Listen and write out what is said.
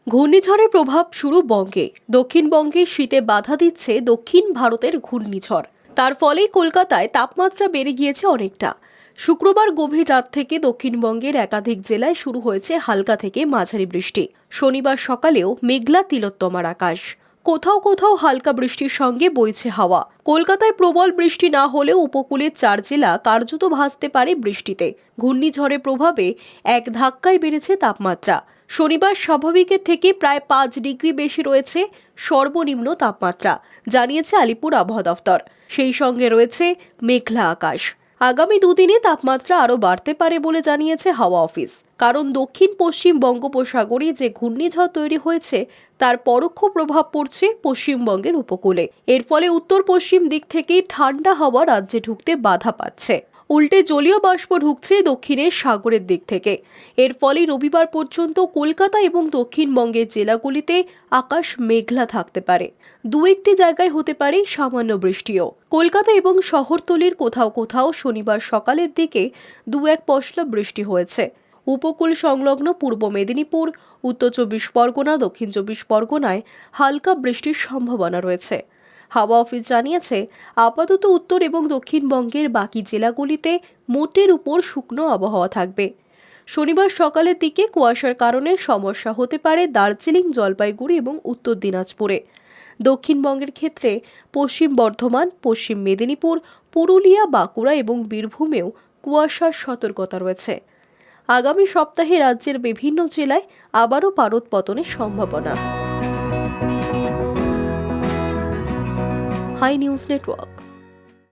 ঘূর্ণিঝড়ের প্রভাব শুরু বঙ্গে। দক্ষিণবঙ্গে শীতে বাধা দিচ্ছে দক্ষিণ ভারতের ঘূর্ণিঝড়। তার ফলেই কলকাতায় তাপমাত্রা বেড়ে গিয়েছে অনেকটা। শুক্রবার গভীর রাত থেকে দক্ষিণবঙ্গের একাধিক জেলায় শুরু হয়েছে হালকা থেকে মাঝারি বৃষ্টি। শনিবার সকালেও মেঘলা তিলোত্তমার আকাশ। কোথাও কোথাও হালকা বৃষ্টির সঙ্গে বইছে হাওয়া। কলকাতায় প্রবল বৃষ্টি না হলেও উপকূলের 4 জেলা কার্যত ভাসতে পারে বৃষ্টিতে। ঘূর্ণিঝড়ের প্রভাবে এক ধাক্কায় বেড়েছে তাপমাত্রা। শনিবার স্বাভাবিকের থেকে প্রায় 5 ডিগ্রি বেশি রয়েছে সর্বনিম্ন তাপমাত্রা, জানিয়েছে আলিপুর আবহাওয়া দফতর। সেই সঙ্গে রয়েছে মেঘলা আকাশ। আগামী দুদিনে তাপমাত্রা আরও বাড়তে পারে বলে জানিয়েছে হাওয়া অফিস। কারণ দক্ষিণ পশ্চিম বঙ্গোপসাগরে যে ঘূর্ণিঝড় তৈরি হয়েছে তার পরোক্ষ প্রভাব পড়ছে পশ্চিমবঙ্গের উপকূলে। এর ফলে উত্তর পশ্চিম দিক থেকে ঠান্ডা হাওয়া রাজ্যে ঢুকতে বাধা পাচ্ছে। উল্টে জলীয় বাষ্প ঢুকছে দক্ষিণের সাগরের দিক থেকে। এর ফলে রবিবার পর্যন্ত কলকাতা এবং দক্ষিণবঙ্গের জেলাগুলিতে আকাশ মেঘলা থাকতে পারে। দু একটি জায়গায় হতে পারে সামান্য বৃষ্টিও। কলকাতা এবং শহরতলির কোথাও কোথাও শনিবার সকালের দিকে 2-1 পশলা বৃষ্টি হয়েছে। উপকূল সংলগ্ন পূর্ব মেদিনীপুর, উত্তর 24 পরগনা, দক্ষিণ 24 পরগনায় হালকা বৃষ্টির সম্ভাবনা রয়েছে। হাওয়া অফিস জানিয়েছে, আপাতত উত্তর এবং দক্ষিণবঙ্গের বাকি জেলাগুলিতে মোটের উপর শুকনো আবহাওয়া থাকবে। শনিবার সকালের দিকে কুয়াশার কারণে সমস্যা হতে পারে দার্জিলিং, জলপাইগুড়ি এবং উত্তর দিনাজপুরে। দক্ষিণবঙ্গের ক্ষেত্রে পশ্চিম বর্ধমান, পশ্চিম মেদিনীপুর, পুরুলিয়া, বাঁকুড়া এবং বীরভূমেও কুয়াশার সতর্কতা রয়েছে। আগামী সপ্তাহে রাজ্যের বিভিন্ন জেলায় আবারও পারদ পতনের সম্ভাবনা। High News network.